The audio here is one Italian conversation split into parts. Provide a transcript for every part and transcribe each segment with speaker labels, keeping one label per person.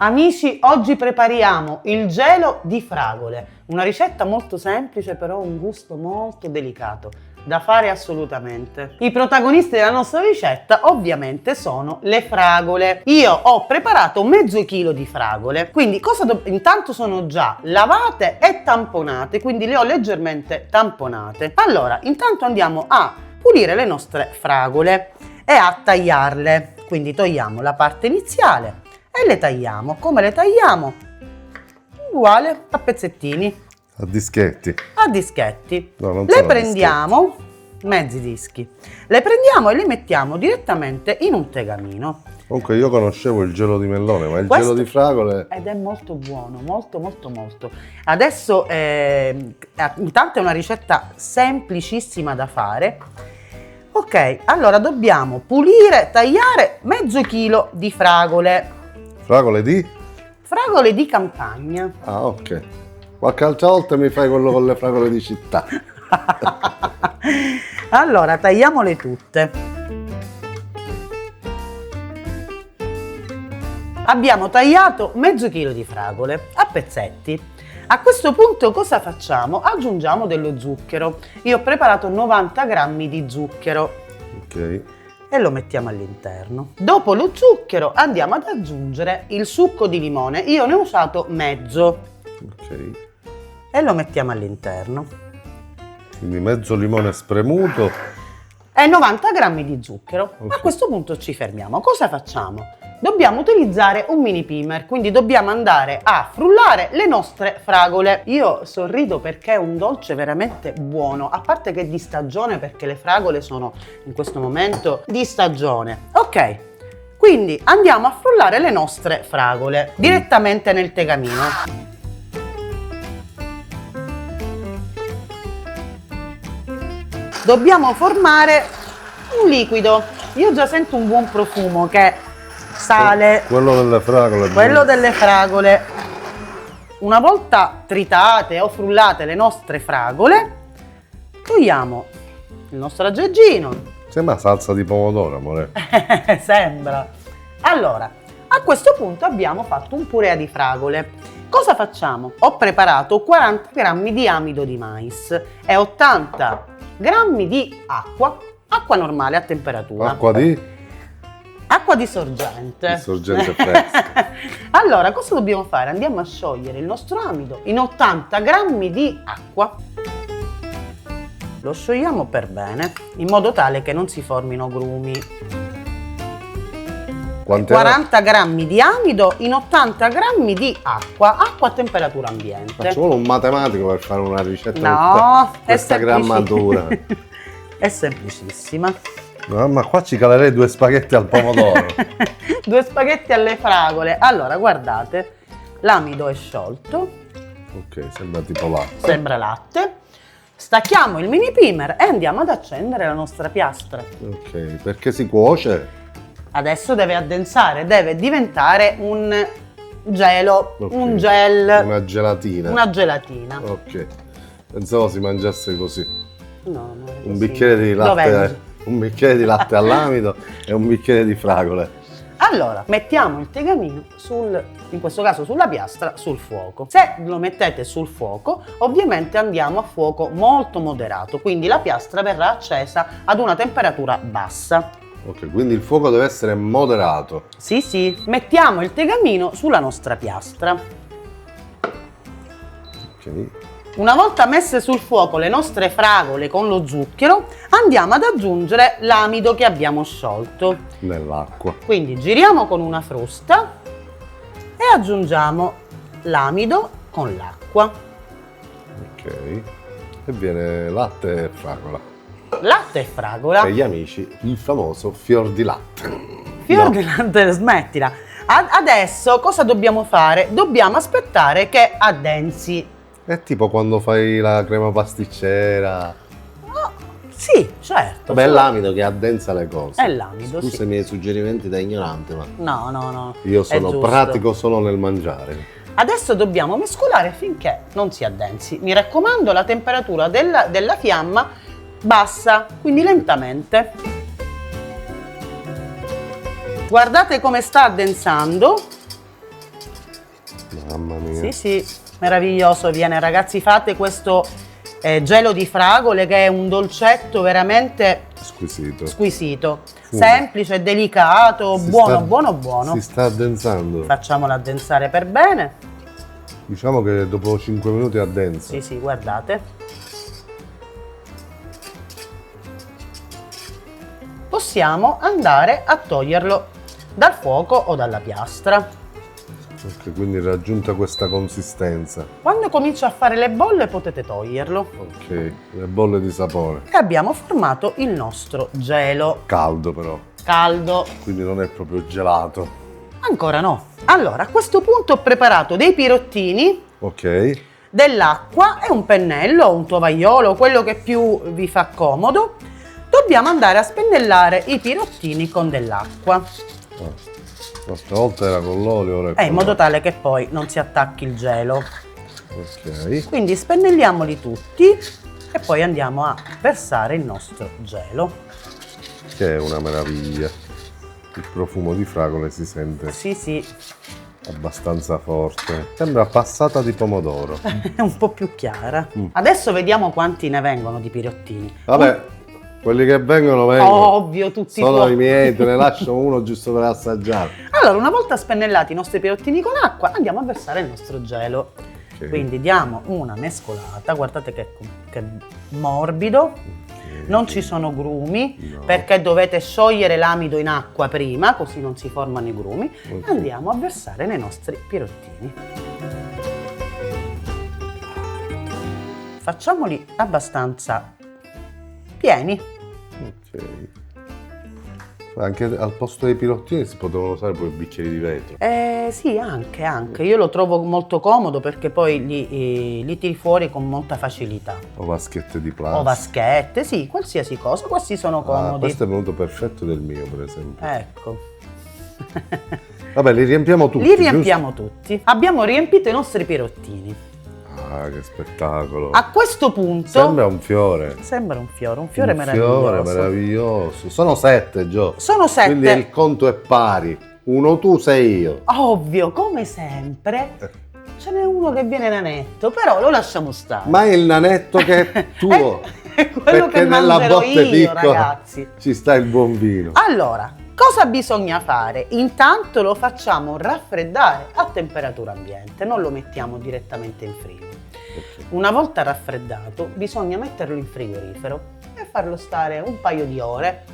Speaker 1: Amici, oggi prepariamo il gelo di fragole, una ricetta molto semplice però un gusto molto delicato, da fare assolutamente. I protagonisti della nostra ricetta ovviamente sono le fragole. Io ho preparato mezzo chilo di fragole, quindi intanto sono già lavate e tamponate, quindi le ho leggermente tamponate. Allora, intanto andiamo a pulire le nostre fragole e a tagliarle, quindi togliamo la parte iniziale e le tagliamo. Come le tagliamo? Uguale a pezzettini.
Speaker 2: A dischetti.
Speaker 1: A dischetti.
Speaker 2: No, non
Speaker 1: le
Speaker 2: sono
Speaker 1: prendiamo, mezzi dischi, le prendiamo e li mettiamo direttamente in un tegamino.
Speaker 2: Comunque io conoscevo il gelo di melone, ma il
Speaker 1: Questo-
Speaker 2: gelo di fragole...
Speaker 1: Ed è molto buono, molto. Adesso intanto è una ricetta semplicissima da fare. Ok, allora dobbiamo pulire, tagliare mezzo chilo di fragole.
Speaker 2: Fragole di?
Speaker 1: Fragole di campagna.
Speaker 2: Ah, ok. Qualche altra volta mi fai quello con le fragole di città.
Speaker 1: Allora, tagliamole tutte. Abbiamo tagliato mezzo chilo di fragole a pezzetti. A questo punto cosa facciamo? Aggiungiamo dello zucchero. Io ho preparato 90 grammi di zucchero
Speaker 2: Ok.
Speaker 1: e lo mettiamo all'interno. Dopo lo zucchero andiamo ad aggiungere il succo di limone. Io ne ho usato mezzo
Speaker 2: Ok.
Speaker 1: e lo mettiamo all'interno.
Speaker 2: Quindi mezzo limone spremuto.
Speaker 1: E 90 grammi di zucchero.
Speaker 2: Ok.
Speaker 1: A questo punto ci fermiamo. Cosa facciamo? Dobbiamo utilizzare un mini primer, quindi dobbiamo andare a frullare le nostre fragole. Io sorrido perché è un dolce veramente buono, a parte che è di stagione perché le fragole sono in questo momento di stagione. Ok, quindi andiamo a frullare le nostre fragole direttamente nel tegamino. Dobbiamo formare un liquido. Io già sento un buon profumo che sale.
Speaker 2: Quello delle fragole.
Speaker 1: Quello delle fragole. Una volta tritate o frullate le nostre fragole, togliamo il nostro aggeggino.
Speaker 2: Sembra salsa di pomodoro, amore.
Speaker 1: Sembra. Allora, a questo punto abbiamo fatto un purea di fragole. Cosa facciamo? Ho preparato 40 grammi di amido di mais e 80 grammi di acqua normale a temperatura. Acqua di sorgente.
Speaker 2: Di sorgente fresca.
Speaker 1: Allora, cosa dobbiamo fare? Andiamo a sciogliere il nostro amido in 80 grammi di acqua. Lo sciogliamo per bene, in modo tale che non si formino grumi.
Speaker 2: Quante
Speaker 1: 40 grammi di amido in 80 grammi di acqua a temperatura ambiente.
Speaker 2: Ma ci vuole un matematico per fare una ricetta
Speaker 1: No,
Speaker 2: di questa grammatura.
Speaker 1: È semplicissima.
Speaker 2: Mamma, qua ci calerei 2 spaghetti al pomodoro.
Speaker 1: 2 spaghetti alle fragole. Allora, guardate, l'amido è sciolto.
Speaker 2: Ok, sembra tipo latte.
Speaker 1: Sembra latte. Stacchiamo il mini primer e andiamo ad accendere la nostra piastra.
Speaker 2: Ok, perché si cuoce?
Speaker 1: Adesso deve addensare, deve diventare un gelo,
Speaker 2: Ok,
Speaker 1: un gel,
Speaker 2: Una gelatina.
Speaker 1: una gelatina.
Speaker 2: Ok, pensavo si mangiasse così.
Speaker 1: No, non è
Speaker 2: Un
Speaker 1: così.
Speaker 2: bicchiere di
Speaker 1: Dov'è?
Speaker 2: latte, un bicchiere di latte all'amido e un bicchiere di fragole.
Speaker 1: Allora, mettiamo il tegamino in questo caso sulla piastra, sul fuoco. Se lo mettete sul fuoco, ovviamente andiamo a fuoco molto moderato, quindi la piastra verrà accesa ad una temperatura bassa.
Speaker 2: Ok, quindi il fuoco deve essere moderato.
Speaker 1: Sì, mettiamo il tegamino sulla nostra piastra.
Speaker 2: Ok,
Speaker 1: Una volta messe sul fuoco le nostre fragole con lo zucchero, andiamo ad aggiungere l'amido che abbiamo sciolto.
Speaker 2: nell'acqua.
Speaker 1: Quindi giriamo con una frusta e aggiungiamo l'amido con l'acqua.
Speaker 2: Ok, e viene latte e fragola.
Speaker 1: Latte e fragola.
Speaker 2: E gli amici, il famoso fior di latte.
Speaker 1: Fior
Speaker 2: No.
Speaker 1: di latte, smettila. Adesso cosa dobbiamo fare? Dobbiamo aspettare che addensi.
Speaker 2: È tipo quando fai la crema pasticcera.
Speaker 1: Oh, sì, certo.
Speaker 2: Vabbè, è l'amido che addensa le cose.
Speaker 1: È l'amido,
Speaker 2: Scusa
Speaker 1: sì.
Speaker 2: i miei suggerimenti da ignorante, ma
Speaker 1: No.
Speaker 2: io
Speaker 1: è
Speaker 2: sono
Speaker 1: giusto.
Speaker 2: pratico solo nel mangiare.
Speaker 1: Adesso dobbiamo mescolare finché non si addensi. Mi raccomando, la temperatura della fiamma bassa, quindi lentamente. Guardate come sta addensando.
Speaker 2: Mamma mia.
Speaker 1: Sì, sì, meraviglioso viene, ragazzi, fate questo gelo di fragole che è un dolcetto veramente
Speaker 2: Squisito.
Speaker 1: squisito, semplice, delicato, buono, buono, buono.
Speaker 2: Si sta addensando.
Speaker 1: Facciamolo addensare per bene.
Speaker 2: Diciamo che dopo 5 minuti addensa.
Speaker 1: Sì, sì, guardate. Possiamo andare a toglierlo dal fuoco o dalla piastra.
Speaker 2: Ok, quindi raggiunta questa consistenza.
Speaker 1: Quando comincia a fare le bolle potete toglierlo.
Speaker 2: Ok, le bolle di sapore.
Speaker 1: E abbiamo formato il nostro gelo.
Speaker 2: Caldo però,
Speaker 1: Caldo.
Speaker 2: quindi non è proprio gelato.
Speaker 1: Ancora no. Allora, a questo punto ho preparato dei pirottini,
Speaker 2: Ok,
Speaker 1: dell'acqua e un pennello, un tovagliolo, quello che più vi fa comodo. Dobbiamo andare a spennellare i pirottini con dell'acqua,
Speaker 2: l'altra volta era con l'olio, ora è
Speaker 1: in
Speaker 2: con
Speaker 1: modo
Speaker 2: l'acqua.
Speaker 1: tale che poi non si attacchi il gelo.
Speaker 2: Ok,
Speaker 1: Quindi spennelliamoli tutti e poi andiamo a versare il nostro gelo.
Speaker 2: che è una meraviglia. Il profumo di fragole si sente
Speaker 1: Sì, sì,
Speaker 2: abbastanza forte. Sembra passata di pomodoro.
Speaker 1: è un po' più chiara. Adesso vediamo quanti ne vengono di pirottini.
Speaker 2: Vabbè, quelli che vengono.
Speaker 1: Ovvio, tutti
Speaker 2: Sono
Speaker 1: tuoi.
Speaker 2: i miei, te ne lascio uno giusto per assaggiare.
Speaker 1: Allora, una volta spennellati i nostri pirottini con acqua, andiamo a versare il nostro gelo.
Speaker 2: Ok.
Speaker 1: Quindi diamo una mescolata, guardate che morbido, non ci sono grumi,
Speaker 2: No.
Speaker 1: perché dovete sciogliere l'amido in acqua prima, così non si formano i grumi.
Speaker 2: Ok.
Speaker 1: Andiamo a versare nei nostri pirottini. Facciamoli abbastanza pieni.
Speaker 2: Ok. Anche al posto dei pirottini si potevano usare pure bicchieri di vetro.
Speaker 1: Sì, anche. Io lo trovo molto comodo perché poi li tiri fuori con molta facilità.
Speaker 2: O vaschette di
Speaker 1: O
Speaker 2: plastica.
Speaker 1: vaschette, sì, qualsiasi cosa. Questi sono comodi.
Speaker 2: Questo è venuto perfetto del mio, per esempio.
Speaker 1: Ecco.
Speaker 2: Vabbè, li riempiamo tutti.
Speaker 1: Li riempiamo tutti. Abbiamo riempito i nostri pirottini.
Speaker 2: giusto? Ah, che spettacolo.
Speaker 1: A questo punto
Speaker 2: Sembra un fiore.
Speaker 1: sembra un fiore
Speaker 2: Un
Speaker 1: meraviglioso.
Speaker 2: fiore meraviglioso. Sono 7, Gio.
Speaker 1: Sono 7.
Speaker 2: Quindi il conto è pari. Uno tu, 6 io.
Speaker 1: Ovvio, come sempre. Ce n'è uno che viene nanetto, però lo lasciamo stare.
Speaker 2: Ma è il nanetto che è tuo.
Speaker 1: È quello
Speaker 2: Perché
Speaker 1: che
Speaker 2: nella
Speaker 1: mangerò
Speaker 2: botte
Speaker 1: io,
Speaker 2: piccola
Speaker 1: ragazzi.
Speaker 2: ci sta il buon vino.
Speaker 1: Allora, cosa bisogna fare? Intanto lo facciamo raffreddare a temperatura ambiente, non lo mettiamo direttamente in frigo. Una volta raffreddato, bisogna metterlo in frigorifero e farlo stare un paio di ore,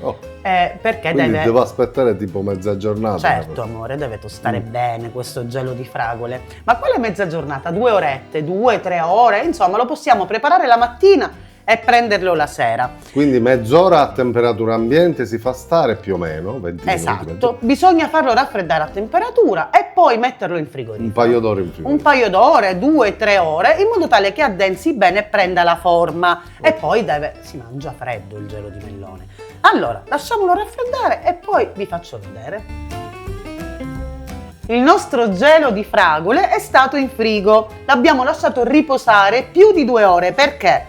Speaker 2: Oh,
Speaker 1: perché
Speaker 2: quindi
Speaker 1: deve...
Speaker 2: devo aspettare tipo mezza giornata.
Speaker 1: Certo, amore, deve tostare bene questo gelo di fragole. Ma quale mezza giornata? 2 orette, 2-3 ore? Insomma, lo possiamo preparare la mattina e prenderlo la sera.
Speaker 2: Quindi mezz'ora a temperatura ambiente si fa stare più o meno, 20 minuti.
Speaker 1: Esatto, bisogna farlo raffreddare a temperatura e poi metterlo in frigorifero.
Speaker 2: Un paio d'ore in frigo.
Speaker 1: Un paio d'ore, 2-3 ore, in modo tale che addensi bene e prenda la forma. E poi si mangia freddo il gelo di melone. Allora, lasciamolo raffreddare e poi vi faccio vedere. Il nostro gelo di fragole è stato in frigo. L'abbiamo lasciato riposare più di 2 ore perché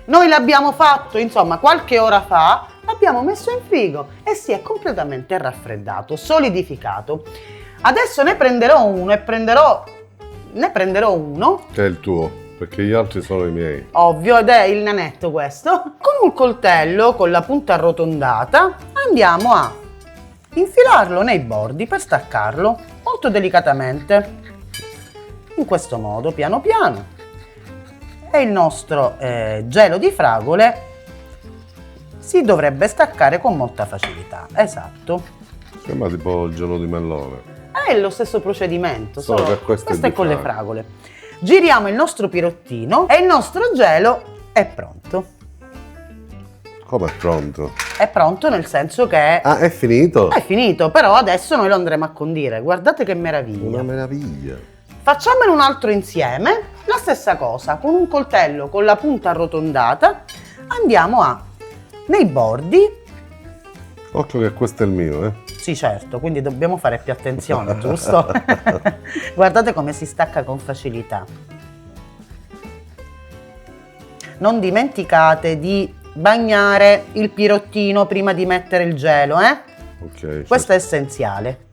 Speaker 1: noi l'abbiamo fatto, insomma, qualche ora fa, l'abbiamo messo in frigo e si è completamente raffreddato, solidificato. Adesso ne prenderò uno ne prenderò uno,
Speaker 2: Che è il tuo, perché gli altri sono i miei.
Speaker 1: ovvio, ed è il nanetto questo. Con un coltello con la punta arrotondata andiamo a infilarlo nei bordi per staccarlo molto delicatamente. In questo modo, piano piano. E il nostro gelo di fragole si dovrebbe staccare con molta facilità. Esatto.
Speaker 2: Sembra tipo il gelo di melone.
Speaker 1: È lo stesso procedimento,
Speaker 2: Solo che questo è
Speaker 1: è
Speaker 2: di
Speaker 1: con le
Speaker 2: fragole.
Speaker 1: fragole. Giriamo il nostro pirottino e il nostro gelo è pronto.
Speaker 2: Come è pronto?
Speaker 1: È pronto nel senso che
Speaker 2: Ah, è finito?
Speaker 1: è finito, però adesso noi lo andremo a condire. Guardate che meraviglia.
Speaker 2: Una meraviglia.
Speaker 1: Facciamone un altro insieme, la stessa cosa, con un coltello con la punta arrotondata andiamo nei bordi.
Speaker 2: Occhio che questo è il mio, eh.
Speaker 1: Sì, certo, quindi dobbiamo fare più attenzione, giusto? Guardate come si stacca con facilità. Non dimenticate di bagnare il pirottino prima di mettere il gelo, eh?
Speaker 2: Ok.
Speaker 1: Questo è essenziale.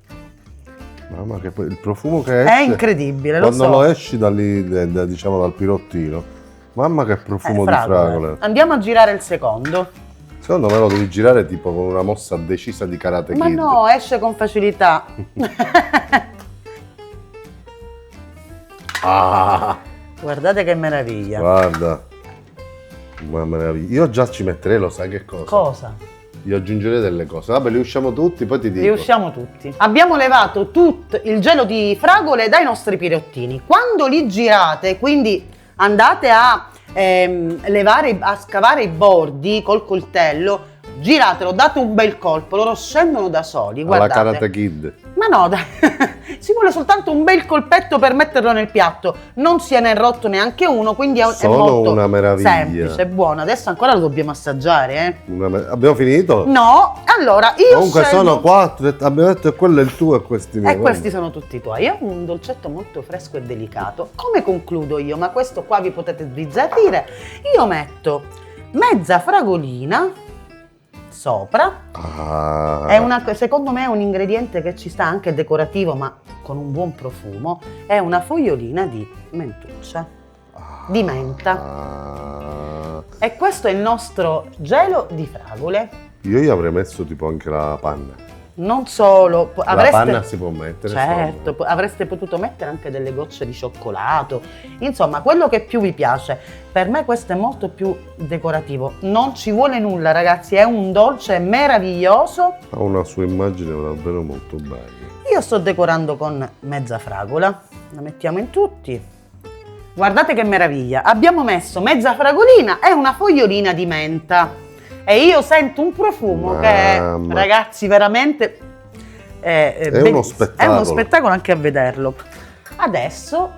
Speaker 2: Mamma, che poi il profumo che
Speaker 1: È
Speaker 2: esce
Speaker 1: incredibile, lo
Speaker 2: quando
Speaker 1: so.
Speaker 2: lo esci da lì, diciamo dal pirottino. Mamma, che profumo di fragole.
Speaker 1: Andiamo a girare il secondo.
Speaker 2: Secondo me lo devi girare tipo con una mossa decisa di Karate
Speaker 1: Ma
Speaker 2: Kid.
Speaker 1: no, esce con facilità.
Speaker 2: Ah,
Speaker 1: Guardate che meraviglia.
Speaker 2: guarda. Una meraviglia. Io già ci metterei, lo sai che cosa?
Speaker 1: Cosa?
Speaker 2: Io aggiungerei delle cose. Vabbè, li usciamo tutti, poi ti dico.
Speaker 1: Riusciamo tutti. Abbiamo levato tutto il gelo di fragole dai nostri pirottini. Quando li girate, quindi andate a levare, a scavare i bordi col coltello, giratelo, date un bel colpo, loro scendono da soli.
Speaker 2: Alla
Speaker 1: Guardate.
Speaker 2: Karate Kid.
Speaker 1: Ma no, dai, ci vuole soltanto un bel colpetto per metterlo nel piatto. Non se ne è rotto neanche uno, quindi è
Speaker 2: Sono
Speaker 1: molto
Speaker 2: una meraviglia.
Speaker 1: semplice, buono. Adesso ancora lo dobbiamo assaggiare,
Speaker 2: Abbiamo finito?
Speaker 1: No, allora io
Speaker 2: Comunque
Speaker 1: scelgo...
Speaker 2: sono 4, abbiamo detto che quello è il tuo e questi miei.
Speaker 1: E questi sono tutti i tuoi. È un dolcetto molto fresco e delicato. Come concludo io? Ma questo qua vi potete sbizzarrire. Io metto mezza fragolina sopra.
Speaker 2: Ah,
Speaker 1: Secondo me è un ingrediente che ci sta anche decorativo, ma con un buon profumo. È una fogliolina di mentuccia, di menta.
Speaker 2: ah.
Speaker 1: E questo è il nostro gelo di fragole.
Speaker 2: Io gli avrei messo tipo anche la panna.
Speaker 1: Non solo,
Speaker 2: La panna si può mettere.
Speaker 1: certo, avreste potuto mettere anche delle gocce di cioccolato, insomma quello che più vi piace. Per me questo è molto più decorativo, non ci vuole nulla ragazzi, è un dolce meraviglioso.
Speaker 2: Ha una sua immagine davvero molto bella.
Speaker 1: Io sto decorando con mezza fragola, la mettiamo in tutti. Guardate che meraviglia, abbiamo messo mezza fragolina e una fogliolina di menta. E io sento un profumo che è,
Speaker 2: Mamma.
Speaker 1: ragazzi, veramente
Speaker 2: È
Speaker 1: bellissimo.
Speaker 2: uno spettacolo.
Speaker 1: È uno spettacolo anche a vederlo. Adesso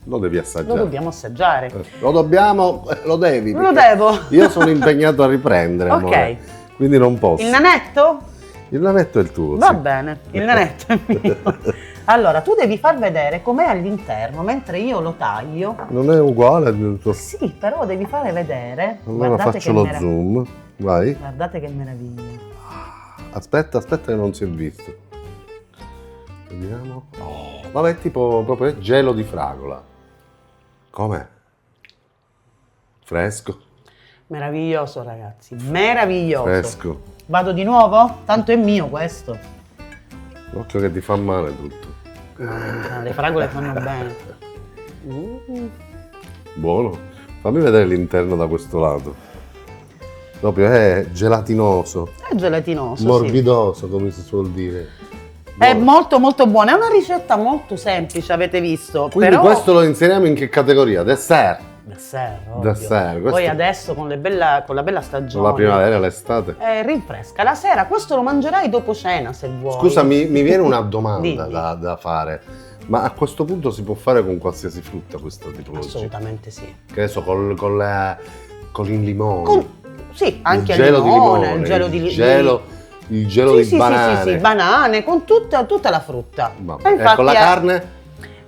Speaker 2: Lo devi
Speaker 1: lo
Speaker 2: assaggiare.
Speaker 1: dobbiamo assaggiare.
Speaker 2: Lo dobbiamo, lo devi.
Speaker 1: Lo
Speaker 2: perché
Speaker 1: devo.
Speaker 2: Io sono impegnato a riprendere,
Speaker 1: Ok.
Speaker 2: amore, quindi non posso.
Speaker 1: Il nanetto?
Speaker 2: Il nanetto è il tuo.
Speaker 1: Va
Speaker 2: sì.
Speaker 1: bene, il nanetto è mio. Allora, tu devi far vedere com'è all'interno, mentre io lo taglio.
Speaker 2: Non è uguale al tuo.
Speaker 1: Sì, però devi fare vedere.
Speaker 2: Allora
Speaker 1: Guardate
Speaker 2: faccio
Speaker 1: che
Speaker 2: lo
Speaker 1: meraviglia.
Speaker 2: zoom. Vai.
Speaker 1: Guardate che meraviglia.
Speaker 2: Aspetta che non si è visto. Vediamo. Oh, vabbè, tipo proprio gelo di fragola. Com'è? Fresco.
Speaker 1: Meraviglioso, ragazzi. Meraviglioso.
Speaker 2: Fresco.
Speaker 1: Vado di nuovo? Tanto è mio questo.
Speaker 2: Occhio che ti fa male tutto.
Speaker 1: Le fragole fanno bene.
Speaker 2: Buono. Fammi vedere l'interno da questo lato. Proprio è gelatinoso,
Speaker 1: È gelatinoso, sì.
Speaker 2: morbidoso, come si suol dire.
Speaker 1: È
Speaker 2: Buono.
Speaker 1: molto molto buono. È una ricetta molto semplice, avete visto.
Speaker 2: Quindi
Speaker 1: però...
Speaker 2: questo lo inseriamo in che categoria? Dessert.
Speaker 1: Dessert, ovvio.
Speaker 2: Dessert, questo-
Speaker 1: Poi adesso con la bella stagione.
Speaker 2: Con la primavera, l'estate.
Speaker 1: Rinfresca. La sera questo lo mangerai dopo cena se vuoi.
Speaker 2: Scusa, mi viene una domanda
Speaker 1: Dimmi.
Speaker 2: da fare. Ma a questo punto si può fare con qualsiasi frutta questa tipologia?
Speaker 1: Assolutamente sì.
Speaker 2: Che ne so, con il limone.
Speaker 1: Sì, anche
Speaker 2: il
Speaker 1: il
Speaker 2: gelo
Speaker 1: limone, il gelo di
Speaker 2: il gelo
Speaker 1: sì,
Speaker 2: di
Speaker 1: sì,
Speaker 2: banane.
Speaker 1: sì, banane, con tutta la frutta.
Speaker 2: Vabbè.
Speaker 1: E
Speaker 2: E
Speaker 1: infatti
Speaker 2: con la
Speaker 1: è-
Speaker 2: carne?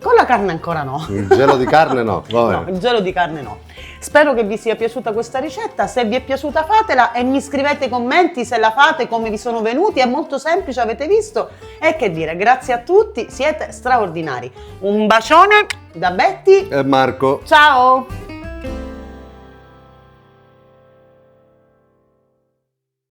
Speaker 1: Con la carne ancora no.
Speaker 2: Il gelo di carne no. Va
Speaker 1: No,
Speaker 2: bene.
Speaker 1: il gelo di carne no. Spero che vi sia piaciuta questa ricetta. Se vi è piaciuta fatela e mi scrivete i commenti se la fate, come vi sono venuti. È molto semplice, avete visto. E che dire, grazie a tutti, siete straordinari. Un bacione da Betty.
Speaker 2: E Marco.
Speaker 1: Ciao!